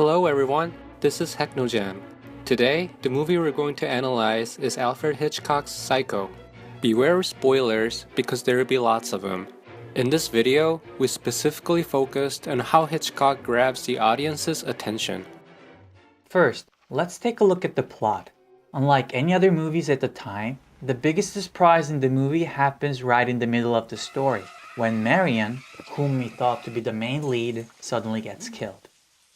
Hello everyone, this is Heknojan. Today, the movie we're going to analyze is Alfred Hitchcock's Psycho. Beware of spoilers because there will be lots of them. In this video, we specifically focused on how Hitchcock grabs the audience's attention. First, let's take a look at the plot. Unlike any other movies at the time, the biggest surprise in the movie happens right in the middle of the story, when Marion, whom we thought to be the main lead, suddenly gets killed.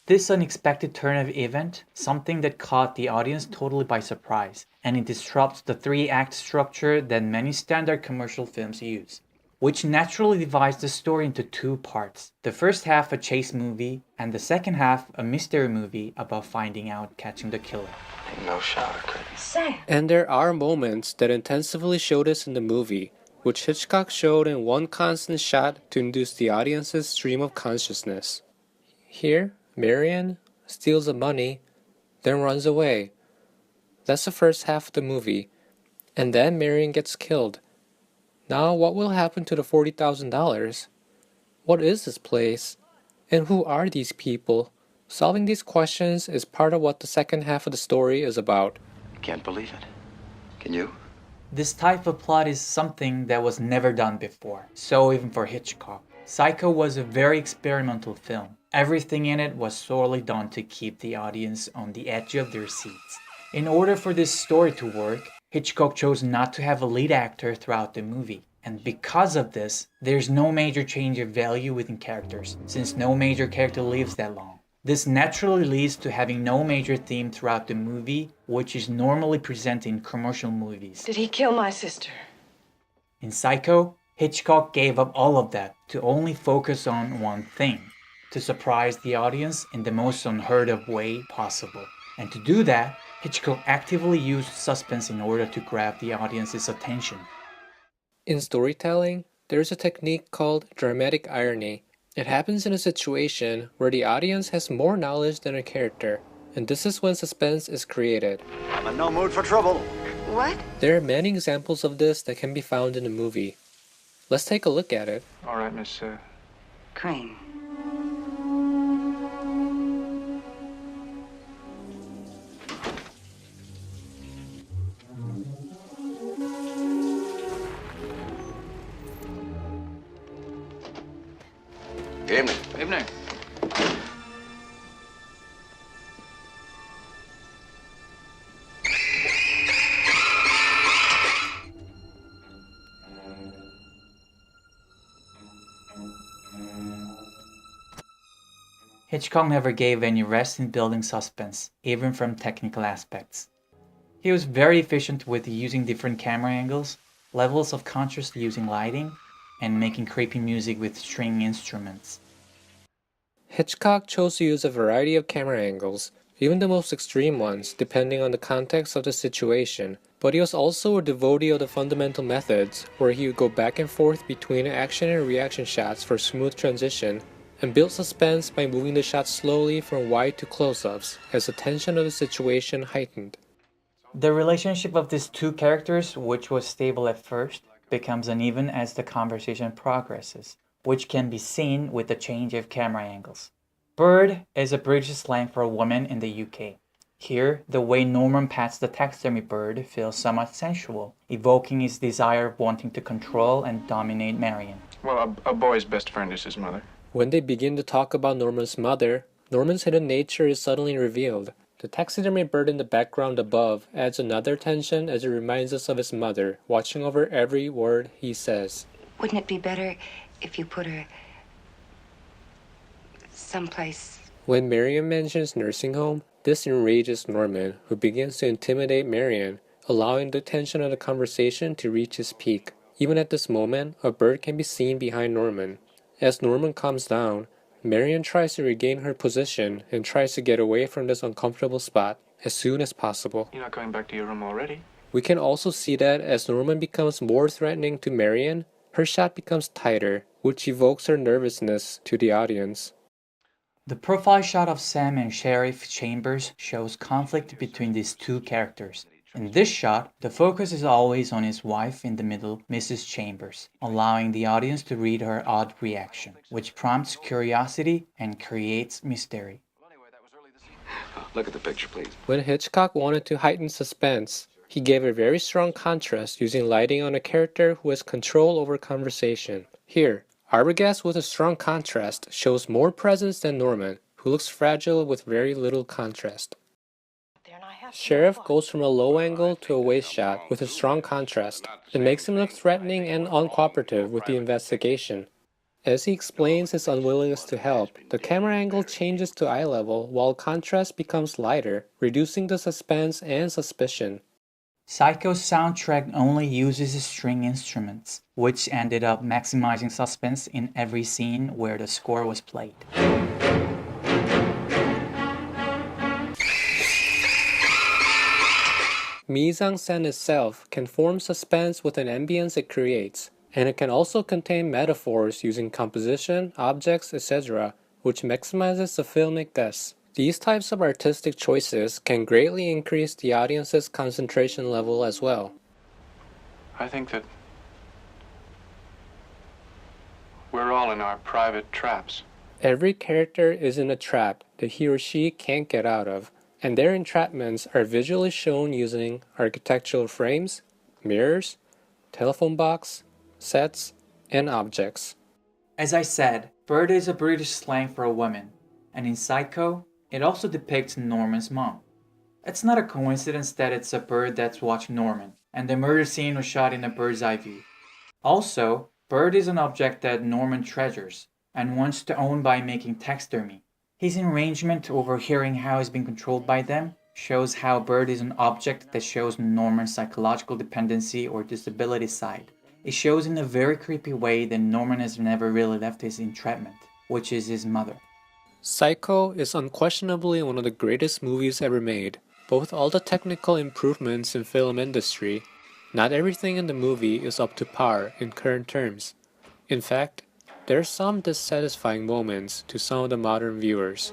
This unexpected turn of event, something that caught the audience totally by surprise, and it disrupts the three-act structure that many standard commercial films use, which naturally divides the story into two parts. The first half a chase movie, and the second half a mystery movie about finding out catching the killer. No shower curtains. And there are moments that intensively show this in the movie, which Hitchcock showed in one constant shot to induce the audience's stream of consciousness. Here, Marion steals the money, then runs away. That's the first half of the movie. And then Marion gets killed. Now what will happen to the $40,000? What is this place? And who are these people? Solving these questions is part of what the second half of the story is about. I can't believe it. Can you? This type of plot is something that was never done before, so even for Hitchcock. Psycho was a very experimental film. Everything in it was sorely done to keep the audience on the edge of their seats. In order for this story to work, Hitchcock chose not to have a lead actor throughout the movie. And because of this, there's no major change of value within characters, since no major character lives that long. This naturally leads to having no major theme throughout the movie, which is normally present in commercial movies. Did he kill my sister? In Psycho, Hitchcock gave up all of that to only focus on one thing, to surprise the audience in the most unheard of way possible. And to do that, Hitchcock actively used suspense in order to grab the audience's attention. In storytelling, there's a technique called dramatic irony. It happens in a situation where the audience has more knowledge than a character, and this is when suspense is created. I'm in no mood for trouble. What? There are many examples of this that can be found in the movie. Let's take a look at it. All right, Miss Crane. Good evening. Evening. Hitchcock never gave any rest in building suspense, even from technical aspects. He was very efficient with using different camera angles, levels of contrast using lighting, and making creepy music with string instruments. Hitchcock chose to use a variety of camera angles, even the most extreme ones, depending on the context of the situation, but he was also a devotee of the fundamental methods, where he would go back and forth between action and reaction shots for smooth transition, and build suspense by moving the shot slowly from wide to close-ups, as the tension of the situation heightened. The relationship of these two characters, which was stable at first, becomes uneven as the conversation progresses, which can be seen with the change of camera angles. Bird is a British slang for a woman in the UK. Here, the way Norman pats the taxidermy bird feels somewhat sensual, evoking his desire of wanting to control and dominate Marion. Well, a boy's best friend is his mother. When they begin to talk about Norman's mother, Norman's hidden nature is suddenly revealed. The taxidermy bird in the background above adds another tension as it reminds us of his mother, watching over every word he says. Wouldn't it be better if you put her someplace? When Marion mentions nursing home, this enrages Norman, who begins to intimidate Marion, allowing the tension of the conversation to reach its peak. Even at this moment, a bird can be seen behind Norman. As Norman calms down, Marion tries to regain her position and tries to get away from this uncomfortable spot as soon as possible. You're not going back to your room already? We can also see that as Norman becomes more threatening to Marion, her shot becomes tighter, which evokes her nervousness to the audience. The profile shot of Sam and Sheriff Chambers shows conflict between these two characters. In this shot, the focus is always on his wife in the middle, Mrs. Chambers, allowing the audience to read her odd reaction, which prompts curiosity and creates mystery. Look at the picture, please. When Hitchcock wanted to heighten suspense, he gave a very strong contrast using lighting on a character who has control over conversation. Here, Arbogast with a strong contrast shows more presence than Norman, who looks fragile with very little contrast. Sheriff goes from a low angle to a waist shot with a strong contrast. It makes him look threatening and uncooperative with the investigation. As he explains his unwillingness to help, the camera angle changes to eye level while contrast becomes lighter, reducing the suspense and suspicion. Psycho's soundtrack only uses string instruments, which ended up maximizing suspense in every scene where the score was played. Mise-en-scène itself can form suspense with an ambience it creates, and it can also contain metaphors using composition, objects, etc., which maximizes the filmic depth. These types of artistic choices can greatly increase the audience's concentration level as well. I think that we're all in our private traps. Every character is in a trap that he or she can't get out of, and their entrapments are visually shown using architectural frames, mirrors, telephone box, sets, and objects. As I said, bird is a British slang for a woman, and in Psycho, it also depicts Norman's mom. It's not a coincidence that it's a bird that's watched Norman, and the murder scene was shot in a bird's eye view. Also, bird is an object that Norman treasures and wants to own by making taxidermy. His arrangement overhearing how he's been controlled by them shows how bird is an object that shows Norman's psychological dependency or disability side. It shows in a very creepy way that Norman has never really left his entrapment, which is his mother. Psycho is unquestionably one of the greatest movies ever made. But with all the technical improvements in film industry, not everything in the movie is up to par in current terms. In fact, there are some dissatisfying moments to some of the modern viewers.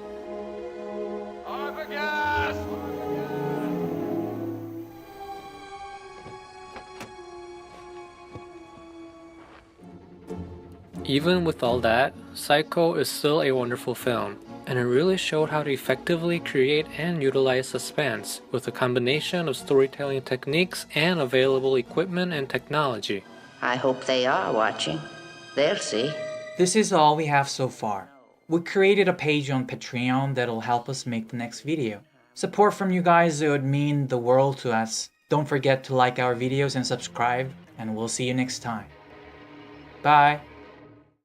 Even with all that, Psycho is still a wonderful film, and it really showed how to effectively create and utilize suspense with a combination of storytelling techniques and available equipment and technology. I hope they are watching. They'll see. This is all we have so far. We created a page on Patreon that'll help us make the next video. Support from you guys would mean the world to us. Don't forget to like our videos and subscribe, and we'll see you next time. Bye!